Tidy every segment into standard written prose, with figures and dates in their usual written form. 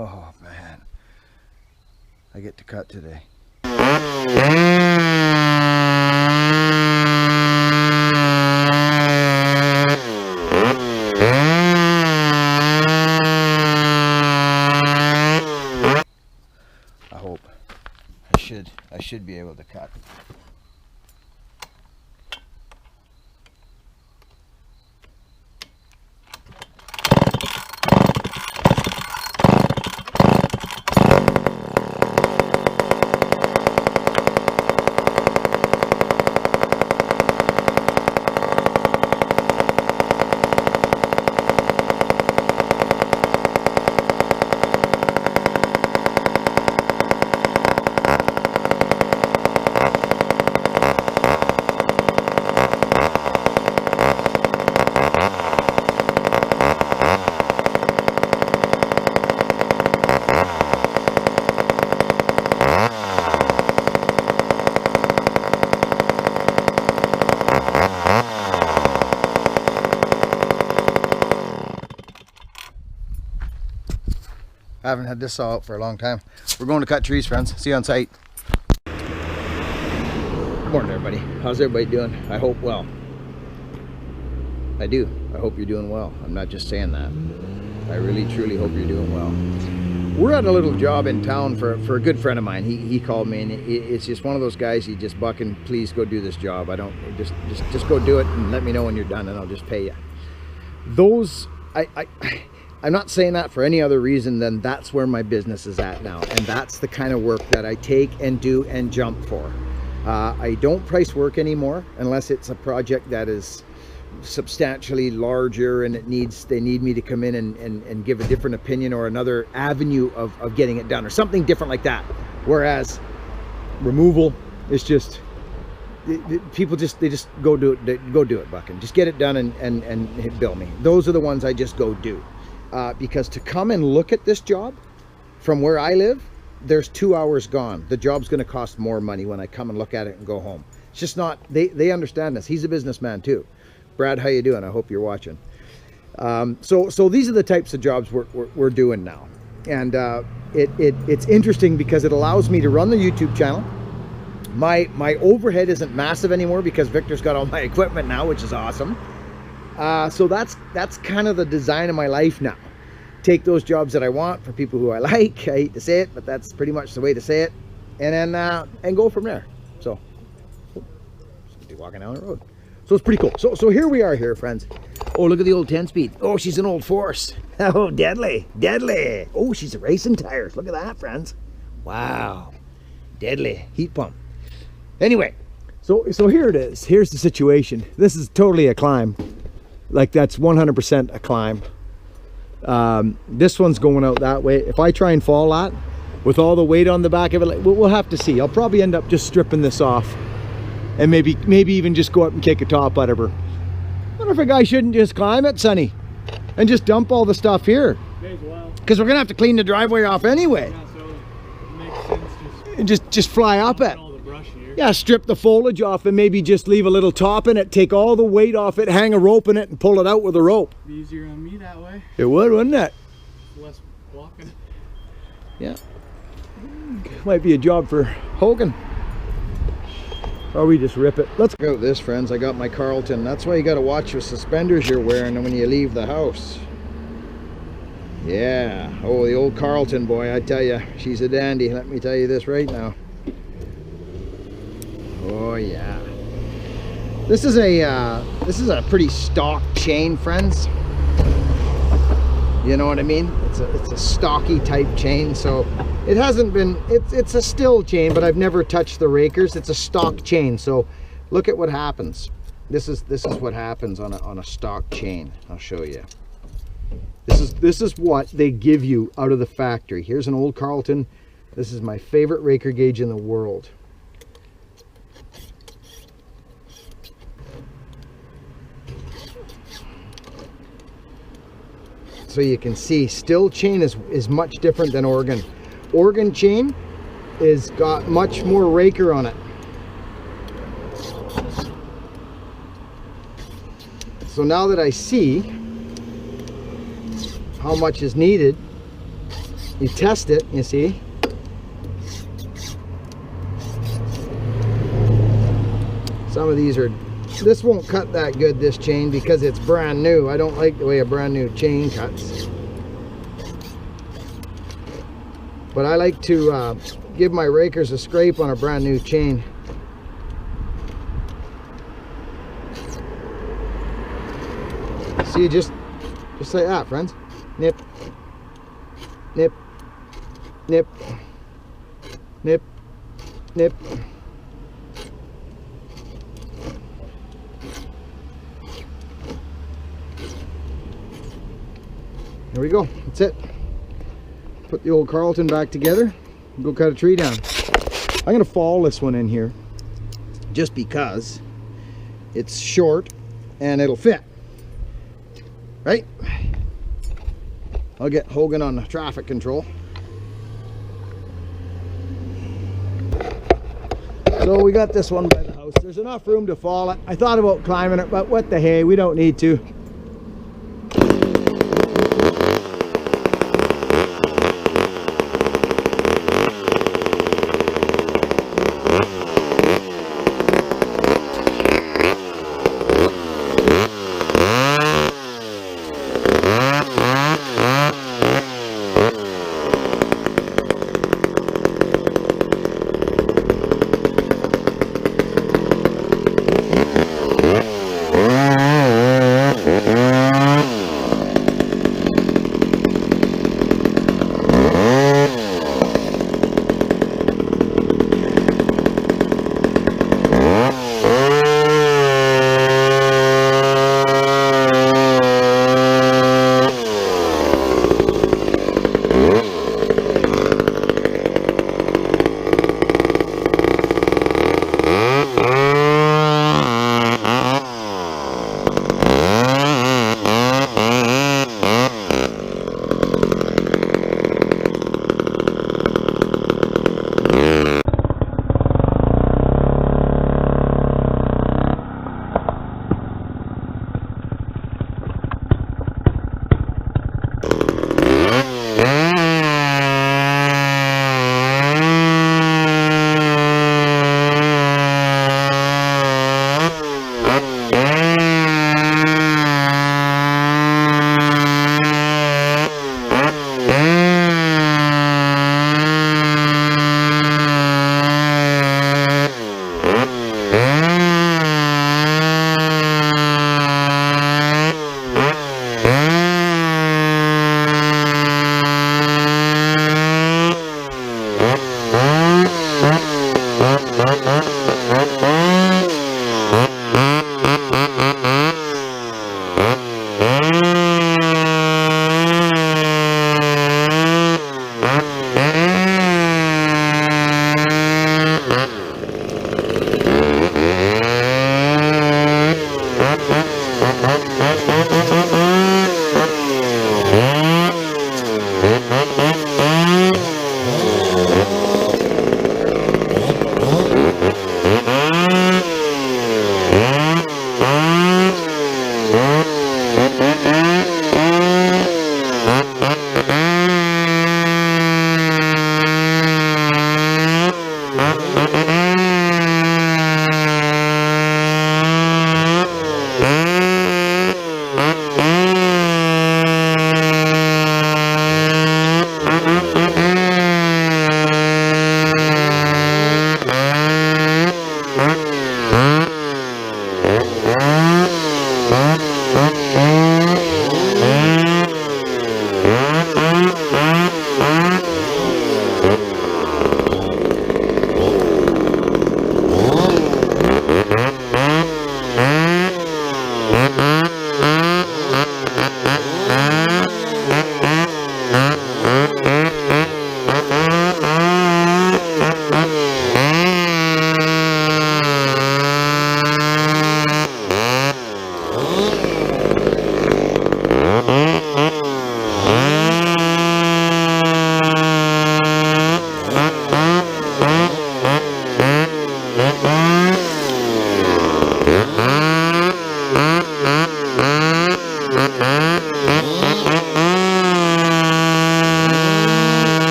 Oh man, I get to cut today. I hope. I should be able to cut. I haven't had this saw out for a long time. We're going to cut trees, friends. See you on site. Good morning, everybody. How's everybody doing? I hope well. I do. I hope you're doing well. I'm not just saying that. I really, truly hope you're doing well. We're at a little job in town for a good friend of mine. He called me, and it's just one of those guys. He just bucking, please go do this job. I don't just go do it and let me know when you're done, and I'll just pay you. Those I'm not saying that for any other reason than that's where my business is at now, and that's the kind of work that I take and do and jump for. I don't price work anymore unless it's a project that is substantially larger and they need me to come in and give a different opinion or another avenue of getting it done or something different like that. Whereas removal is just people just go do it, bucking. Just get it done and bill me. Those are the ones I just go do. Because to come and look at this job from where I live, there's 2 hours gone. The job's going to cost more money when I come and look at it and go home. It's just not, they understand this. He's a businessman too. Brad, how you doing? I hope you're watching. So these are the types of jobs we're doing now. And it's interesting because it allows me to run the YouTube channel. My overhead isn't massive anymore because Victor's got all my equipment now, which is awesome. So that's kind of the design of my life now. Take those jobs that I want for people who I like. I hate to say it, but that's pretty much the way to say it. And then and go from there. So be walking down the road. So it's pretty cool. So here we are here, friends. Oh, look at the old 10-speed. Oh, she's an old Force. Oh, deadly, deadly. Oh, she's racing tires. Look at that, friends. Wow, deadly heat pump. Anyway, so here it is. Here's the situation. This is totally a climb. Like that's 100% a climb. This one's going out that way. If I try and fall that with all the weight on the back of it, we'll have to see. I'll probably end up just stripping this off and maybe even just go up and kick a top out of her. I wonder if a guy shouldn't just climb it, Sonny, and just dump all the stuff here. May as well. Because we're gonna have to clean the driveway off anyway. Yeah, so it makes sense and just fly up it. all the brush here. Yeah, strip the foliage off and maybe just leave a little top in it, take all the weight off it, hang a rope in it, and pull it out with a rope. Be easier on me that way. It would, wouldn't it? Less walking. Yeah. Might be a job for Hogan. Or we just rip it. Let's go this, friends. I got my Carlton. That's why you got to watch the suspenders you're wearing when you leave the house. Yeah. Oh, the old Carlton, boy. I tell you, she's a dandy. Let me tell you this right now. Oh yeah. This is a pretty stock chain, friends. You know what I mean? It's a stocky type chain, so it hasn't been, it's a still chain, but I've never touched the rakers. It's a stock chain, so look at what happens. This is what happens on a stock chain. I'll show you. This is what they give you out of the factory. Here's an old Carlton. This is my favorite raker gauge in the world. So you can see still chain is much different than Oregon. Oregon chain is got much more raker on it. So now that I see how much is needed, you test it, you see. Some of these are, this won't cut that good, this chain, because it's brand new. I don't like the way a brand new chain cuts. But I like to give my rakers a scrape on a brand new chain. See, just like that, friends. Nip, nip, nip, nip, nip. There we go, that's it. Put the old Carlton back together and go cut a tree down. I'm gonna fall this one in here just because it's short and it'll fit, right? I'll get Hogan on the traffic control. So we got this one by the house. There's enough room to fall it. I thought about climbing it, but what the hey, we don't need to.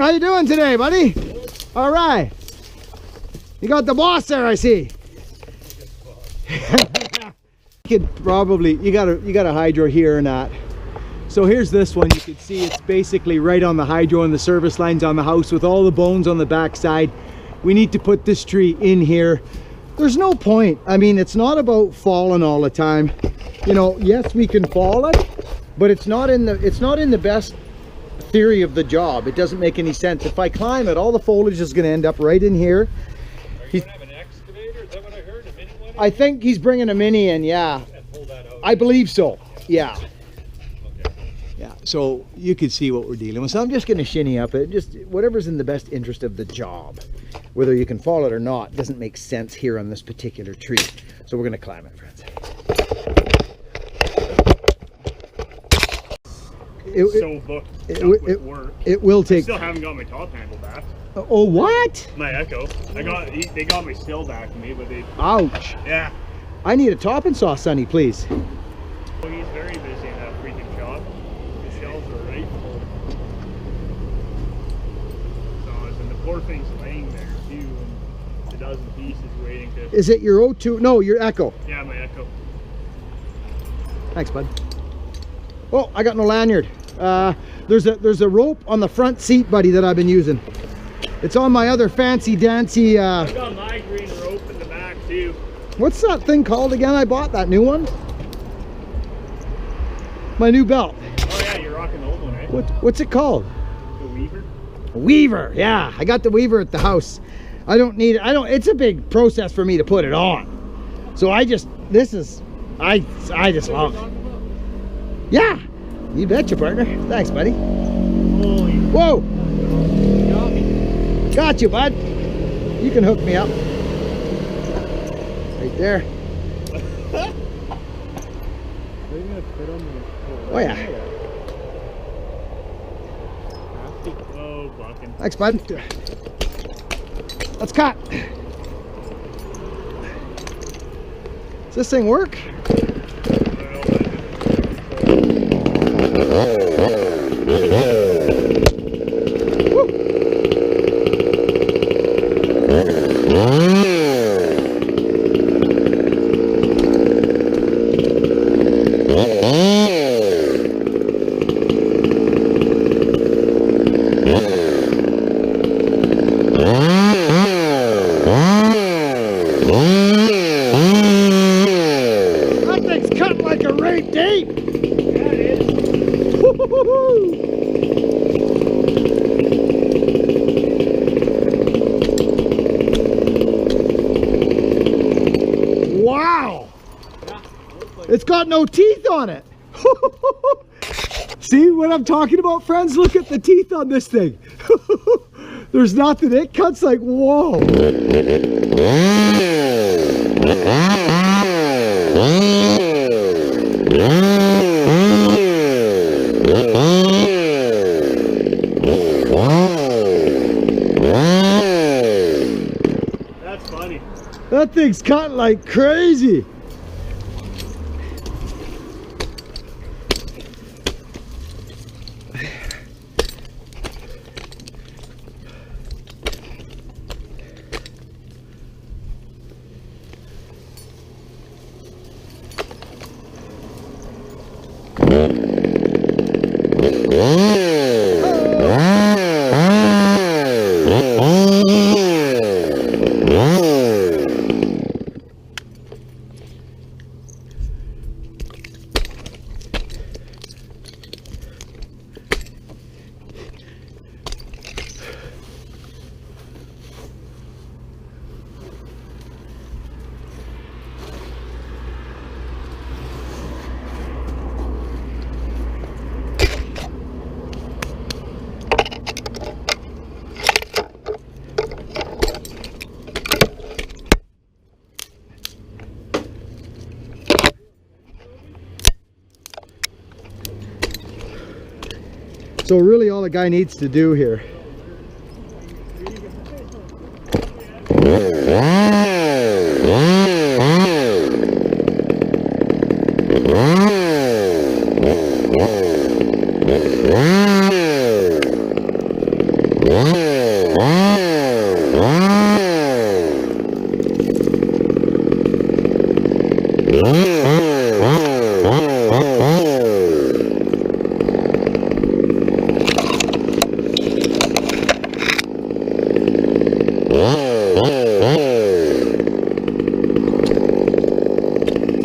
how you doing today, buddy? All right. You got the boss there, I see. You could probably, you got a hydro here or not. So here's this one. You can see it's basically right on the hydro and the service lines on the house with all the bones on the back side. We need to put this tree in here. There's no point. I mean, it's not about falling all the time. You know, yes, we can fall it, but it's not in the best theory of the job. It doesn't make any sense. If I climb it, all the foliage is going to end up right in here. Are you going to have an excavator? Is that what I heard? A mini one? I think he's bringing a mini in, yeah. And pull that out. I believe so, yeah. Okay. Yeah, so you can see what we're dealing with. So I'm just going to shinny up it, just whatever's in the best interest of the job. Whether you can fall it or not doesn't make sense here on this particular tree. So we're going to climb it, friends. So booked up with work. It will I take. still haven't got my top handle back. Oh, what? My Echo. They got my still back to me, but they. Ouch. Yeah. I need a topping saw, Sonny, please. Well, he's very busy in that freaking shop. The shelves are right full. And the poor thing's laying there too, and a dozen pieces waiting to. Is it your O2? No, your Echo. Yeah, my Echo. Thanks, bud. Oh, I got no lanyard. There's a rope on the front seat, buddy, that I've been using. It's on my other fancy dancy. I got my green rope in the back too. What's that thing called again? I bought that new one. My new belt. Oh yeah, you're rocking the old one, right? What's it called? The Weaver. Weaver. Yeah, I got the Weaver at the house. I don't need it. It's a big process for me to put it on. So I just love it. Yeah, you betcha, partner. Thanks, buddy. Holy. Whoa. Got me. Got you, bud. You can hook me up. Right there. Oh, yeah. Oh, bucking. Thanks, bud. Let's cut. Does this thing work? That thing's cut like a rape date. Yeah, it is. Wow. It's got no teeth on it. See what I'm talking about, friends? Look at the teeth on this thing. There's nothing. It cuts like, whoa. That's funny. That thing's cut like crazy. So really all the guy needs to do here It's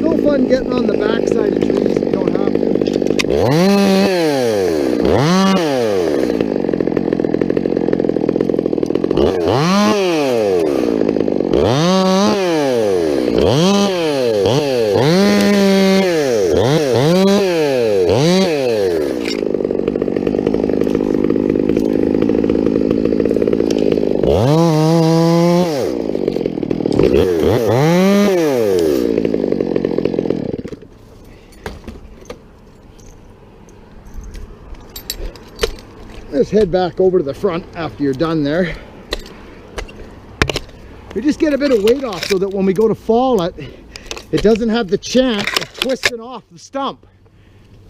no fun getting on the backside of trees if you don't have to. Let's head back over to the front after you're done there. We just get a bit of weight off so that when we go to fall it, it doesn't have the chance of twisting off the stump.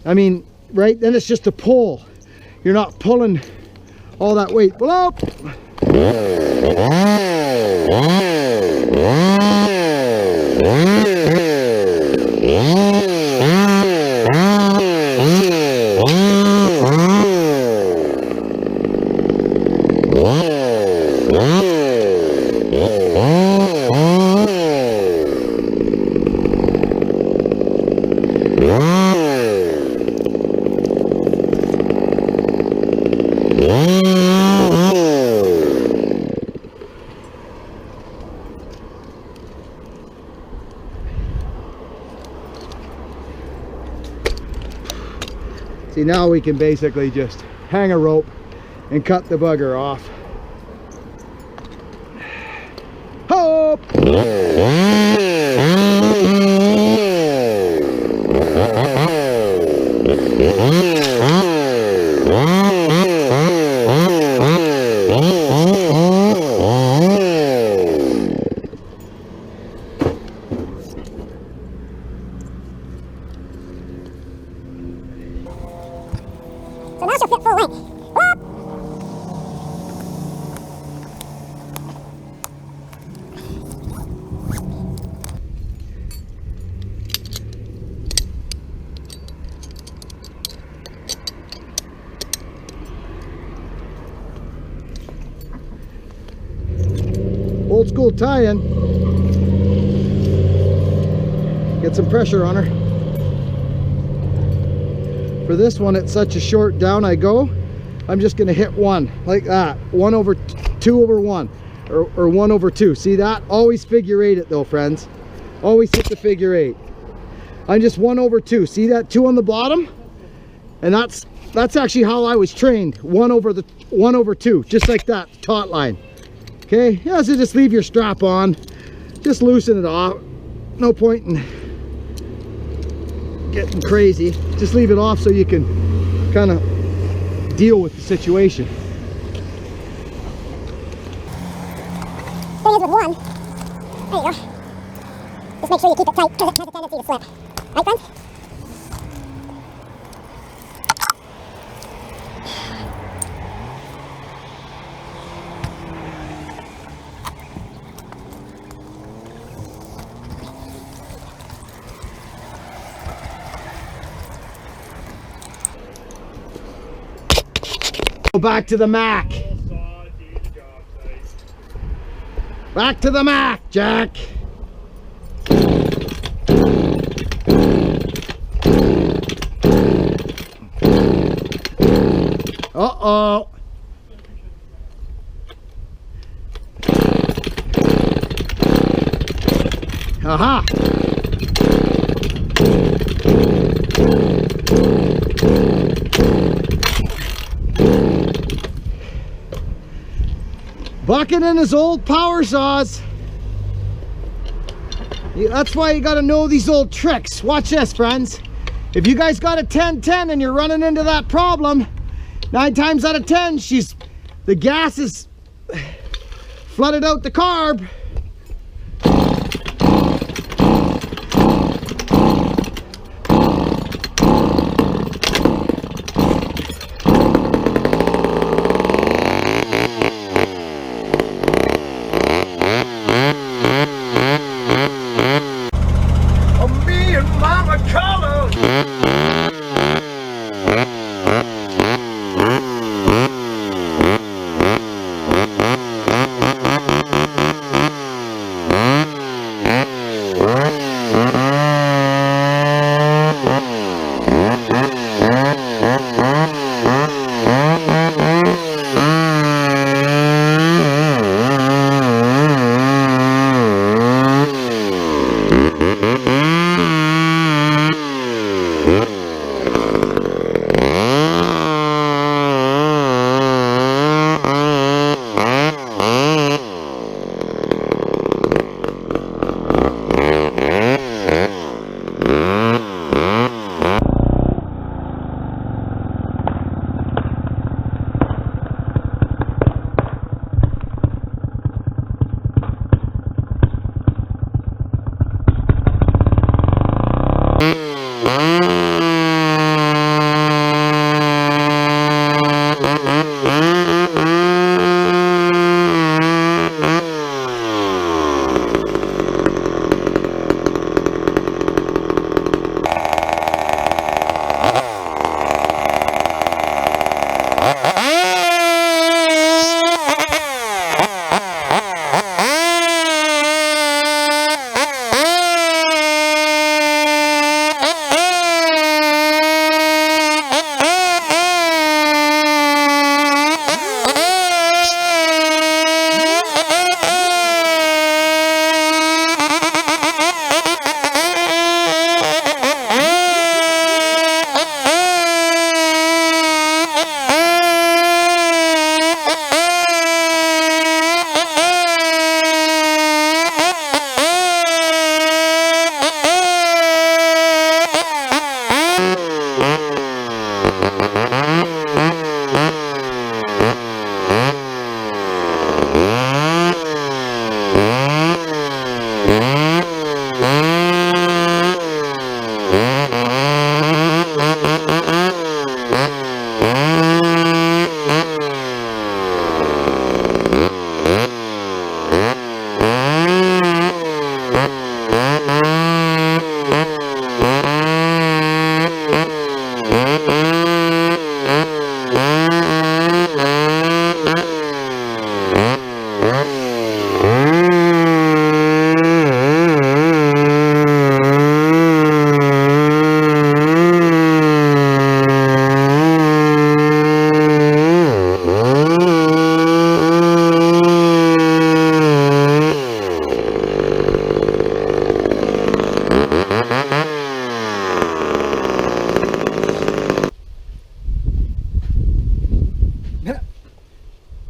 I mean, right, then it's just a pull. You're not pulling all that weight. Pull up! See, now we can basically just hang a rope and cut the bugger off. Hop! So now she'll fit full length. Whoop! Old school tie-in. Get some pressure on her. For this one, it's such a short down I go, I'm just gonna hit one like that. 1 over 2 over 1 or 1 over 2. See that? Always figure 8 it though, friends. Always hit the figure 8. I'm just 1 over 2. See that 2 on the bottom? And that's actually how I was trained. 1 over 2, just like that, taut line. Okay, yeah, so just leave your strap on, just loosen it off. No point in getting crazy. Just leave it off so you can kind of deal with the situation. Thing is with one, there you go. Just make sure you keep it tight because it has a tendency to slip. Right, friends? Go back to the Mac. Back to the Mac, Jack. Uh-oh. Aha. Bucking in his old power saws. That's why you got to know these old tricks. Watch this, friends. If you guys got a 10-10 and you're running into that problem, 9 times out of 10, the gas is flooded out the carb.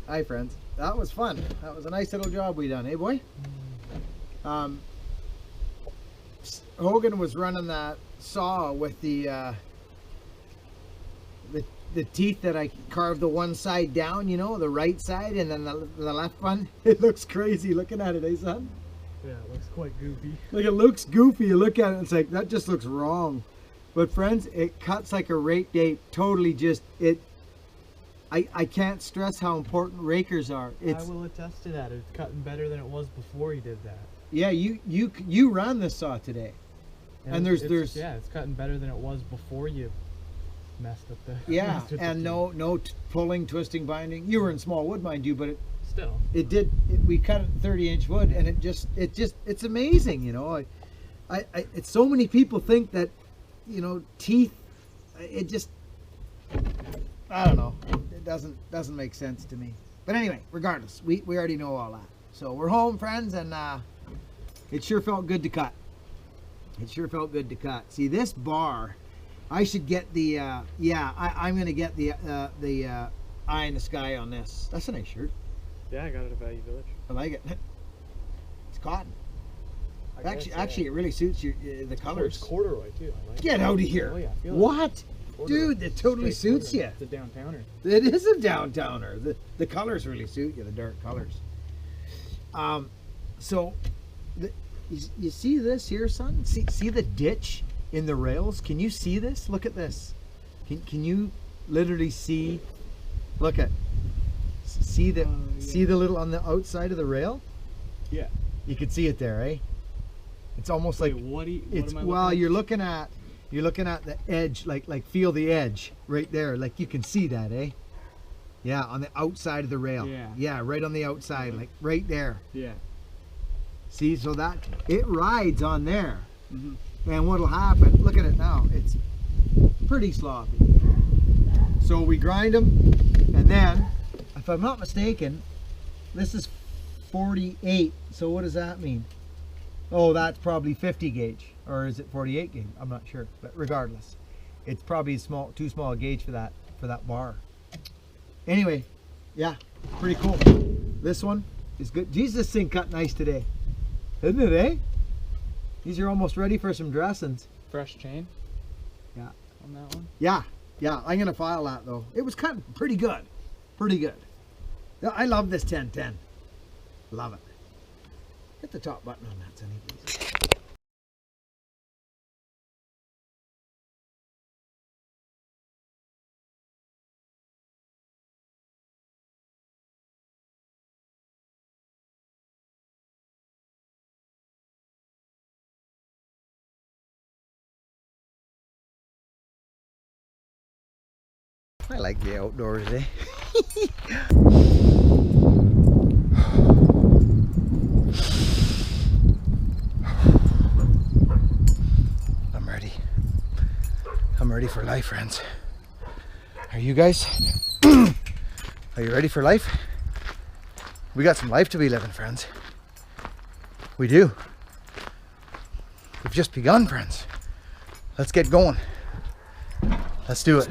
Hi, friends. That was fun. That was a nice little job we done, eh, boy? Hogan was running that saw with the teeth that I carved the one side down, you know, the right side, and then the left one. It looks crazy looking at it, eh, son? Yeah, it looks quite goofy. Like, it looks goofy. You look at it and it's like, that just looks wrong. But friends, it cuts like a rake date. Totally just, I can't stress how important rakers are. I will attest to that. It's cutting better than it was before you did that. Yeah, you ran this saw today. And there's yeah, it's cutting better than it was before you messed up the yeah, messed with and the no pulling, twisting, binding. You were in small wood, mind you, but we cut it 30-inch wood, and it's amazing, you know. It's so many people think that, you know, teeth, it just, I don't know, it doesn't make sense to me. But anyway, regardless, we already know all that. So we're home, friends, and it sure felt good to cut. It sure felt good to cut. See, this bar, I should get the I'm gonna get the eye in the sky on this. That's a nice shirt. Yeah, I got it at Value Village. I like it. It's cotton. Actually, yeah. it really suits your the colors. It's corduroy too. I like Get it. out of here! Oh, yeah, I feel What? Corduroy. Dude, it totally Straight suits you. corduroy. It's a downtowner. It is a downtowner. The colors really suit you, the dark colors. So, you see this here, son? See the ditch in the rails? Can you see this? Look at this. Can you literally see? Look at. See the see the little on the outside of the rail? Yeah. You can see it there, eh? It's almost Wait, like what it's am I well, looking at? you're looking at the edge, like feel the edge right there, like you can see that, eh? Yeah, on the outside of the rail. Yeah, right on the outside, like right there. Yeah. See, so that it rides on there. Mm-hmm. And what'll happen? Look at it now. It's pretty sloppy. So we grind them, and then, if I'm not mistaken, this is 48. So what does that mean? Oh, that's probably 50 gauge, or is it 48 gauge? I'm not sure, but regardless, it's probably too small a gauge for that bar. Anyway, yeah, pretty cool. This one is good. Geez, this thing cut nice today, isn't it, eh? These are almost ready for some dressings. Fresh chain. Yeah. On that one. Yeah, I'm gonna file that though. It was cut pretty good, pretty good. I love this 1010. Love it. Hit the top button on that, Sonny, please. I like the outdoors, eh? I'm ready for life, friends. Are you guys? Are you ready for life? We got some life to be living, friends. We do. We've just begun, friends. Let's get going. Let's do it.